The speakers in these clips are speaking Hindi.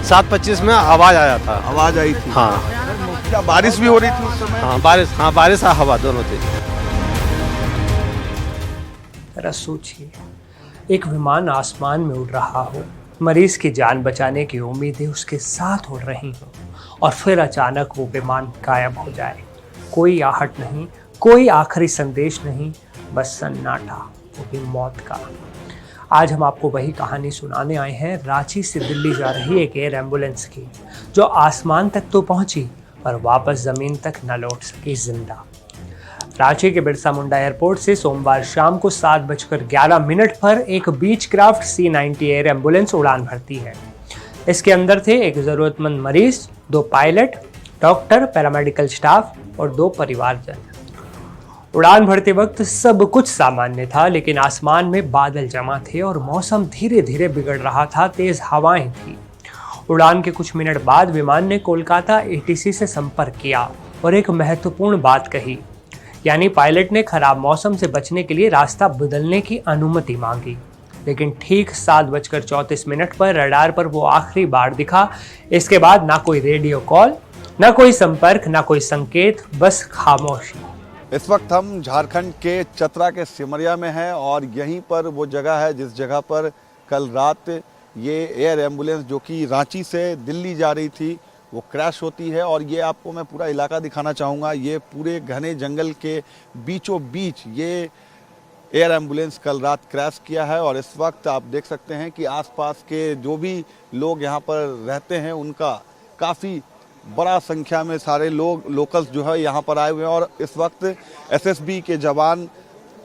7:25 में आवाज़ आया था। आवाज आई थी? हाँ क्या बारिश भी हो रही थी उस समय? हाँ बारिश और हवा दोनों थी। जरा सोचिए, एक विमान आसमान में उड़ रहा हो, मरीज की जान बचाने की उम्मीदें उसके साथ उड़ रही हों, और फिर अचानक वो विमान गायब हो जाए। कोई आहट नहीं, कोई आखिरी संदेश नहीं, बस सन्नाटा, वो भी मौत का। आज हम आपको वही कहानी सुनाने आए हैं रांची से दिल्ली जा रही एक एयर एम्बुलेंस की, जो आसमान तक तो पहुंची पर वापस जमीन तक न लौट सकी जिंदा। रांची के बिरसा मुंडा एयरपोर्ट से सोमवार शाम को 7:11 पर एक बीच क्राफ्ट C-90 एयर एम्बुलेंस उड़ान भरती है। इसके अंदर थे एक जरूरतमंद मरीज, 2 पायलट, डॉक्टर, पैरामेडिकल स्टाफ और 2 परिवारजन। उड़ान भरते वक्त सब कुछ सामान्य था, लेकिन आसमान में बादल जमा थे और मौसम धीरे धीरे बिगड़ रहा था। तेज हवाएं थी। उड़ान के कुछ मिनट बाद विमान ने कोलकाता ATC से संपर्क किया और एक महत्वपूर्ण बात कही, यानी पायलट ने खराब मौसम से बचने के लिए रास्ता बदलने की अनुमति मांगी। लेकिन ठीक 7:34 पर रडार पर वो आखिरी बार दिखा। इसके बाद ना कोई रेडियो कॉल, ना कोई संपर्क, ना कोई संकेत, बस खामोशी। इस वक्त हम झारखंड के चतरा के सिमरिया में हैं और यहीं पर वो जगह है जिस जगह पर कल रात ये एयर एम्बुलेंस जो कि रांची से दिल्ली जा रही थी वो क्रैश होती है। और ये आपको मैं पूरा इलाका दिखाना चाहूँगा। ये पूरे घने जंगल के बीचों बीच ये एयर एम्बुलेंस कल रात क्रैश किया है। और इस वक्त आप देख सकते हैं कि आसपास के जो भी लोग यहाँ पर रहते हैं उनका काफ़ी बड़ा संख्या में सारे लोग लोकल्स जो है यहाँ पर आए हुए हैं। और इस वक्त SSB के जवान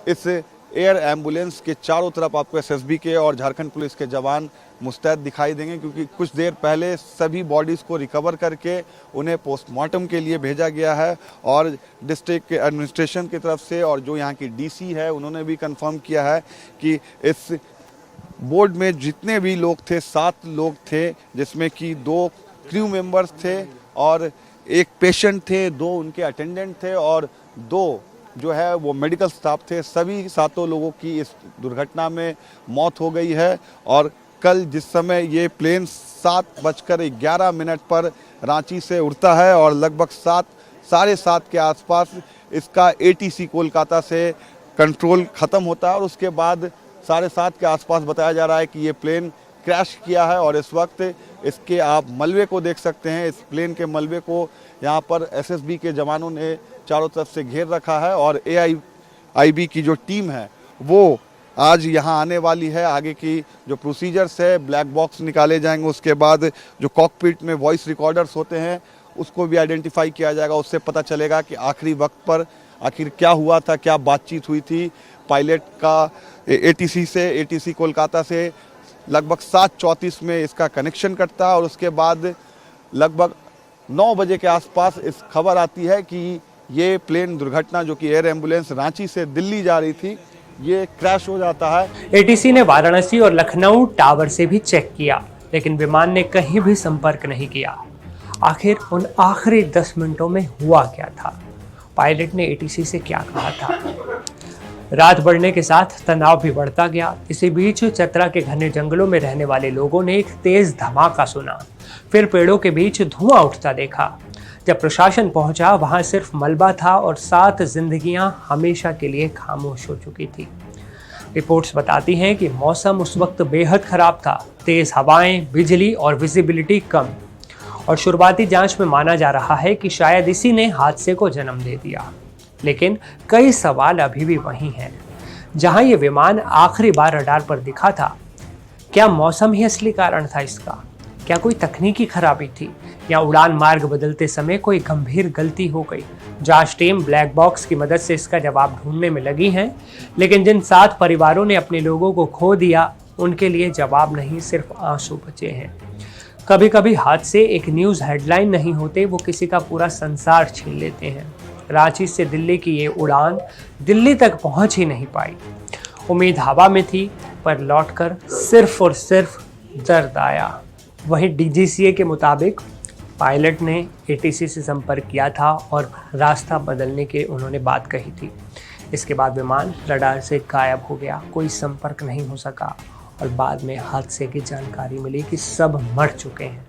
इस एयर एम्बुलेंस के चारों तरफ आपको SSB के और झारखंड पुलिस के जवान मुस्तैद दिखाई देंगे, क्योंकि कुछ देर पहले सभी बॉडीज़ को रिकवर करके उन्हें पोस्टमार्टम के लिए भेजा गया है। और डिस्ट्रिक्ट एडमिनिस्ट्रेशन की तरफ से और जो यहाँ की DC है उन्होंने भी कंफर्म किया है कि इस बोर्ड में जितने भी लोग थे 7 लोग थे, जिसमें कि 2 क्रू मेंबर्स थे और एक पेशेंट थे, 2 उनके अटेंडेंट थे और 2 जो है वो मेडिकल स्टाफ थे। सभी 7 लोगों की इस दुर्घटना में मौत हो गई है। और कल जिस समय ये प्लेन 7:11 पर रांची से उड़ता है और लगभग 7:30 के आसपास इसका ATC कोलकाता से कंट्रोल ख़त्म होता है और उसके बाद 7:30 के आसपास बताया जा रहा है कि ये प्लेन क्रैश किया है। और इस वक्त इसके आप मलबे को देख सकते हैं। इस प्लेन के मलबे को यहाँ पर SSB के जवानों ने चारों तरफ से घेर रखा है और AIB की जो टीम है वो आज यहाँ आने वाली है। आगे की जो प्रोसीजर्स है, ब्लैक बॉक्स निकाले जाएंगे, उसके बाद जो कॉकपिट में वॉइस रिकॉर्डर्स होते हैं उसको भी आइडेंटिफाई किया जाएगा। उससे पता चलेगा कि आखिरी वक्त पर आखिर क्या हुआ था, क्या बातचीत हुई थी पायलट का ATC कोलकाता से। लगभग 7:34 में इसका कनेक्शन कटता है और उसके बाद लगभग 9 बजे के आसपास इस खबर आती है कि ये प्लेन दुर्घटना जो कि एयर एम्बुलेंस रांची से दिल्ली जा रही थी ये क्रैश हो जाता है। ATC ने वाराणसी और लखनऊ टावर से भी चेक किया, लेकिन विमान ने कहीं भी संपर्क नहीं किया। आखिर उन आखिरी 10 मिनटों में हुआ क्या था? पायलट ने ATC से क्या कहा था? रात बढ़ने के साथ तनाव भी बढ़ता गया। इसी बीच चतरा के घने जंगलों में रहने वाले लोगों ने एक तेज धमाका सुना, फिर पेड़ों के बीच धुआं उठता देखा। जब प्रशासन पहुंचा वहां सिर्फ मलबा था और 7 जिंदगियां हमेशा के लिए खामोश हो चुकी थी। रिपोर्ट्स बताती हैं कि मौसम उस वक्त बेहद खराब था, तेज हवाएं, बिजली और विजिबिलिटी कम। और शुरुआती जांच में माना जा रहा है कि शायद इसी ने हादसे को जन्म दे दिया। लेकिन कई सवाल अभी भी वही हैं। जहां ये विमान आखिरी बार रडार पर दिखा था, क्या मौसम ही असली कारण था इसका? क्या कोई तकनीकी खराबी थी या उड़ान मार्ग बदलते समय कोई गंभीर गलती हो गई? जांच टीम ब्लैक बॉक्स की मदद से इसका जवाब ढूंढने में लगी है। लेकिन जिन 7 परिवारों ने अपने लोगों को खो दिया, उनके लिए जवाब नहीं, सिर्फ आंसू बचे हैं। कभी कभी हादसे एक न्यूज़ हेडलाइन नहीं होते, वो किसी का पूरा संसार छीन लेते हैं। रांची से दिल्ली की ये उड़ान दिल्ली तक पहुंच ही नहीं पाई। उम्मीद हवा में थी, पर लौटकर सिर्फ और सिर्फ दर्द आया। वहीं DGCA के मुताबिक पायलट ने ATC से संपर्क किया था और रास्ता बदलने के उन्होंने बात कही थी। इसके बाद विमान रडार से गायब हो गया, कोई संपर्क नहीं हो सका और बाद में हादसे की जानकारी मिली कि सब मर चुके हैं।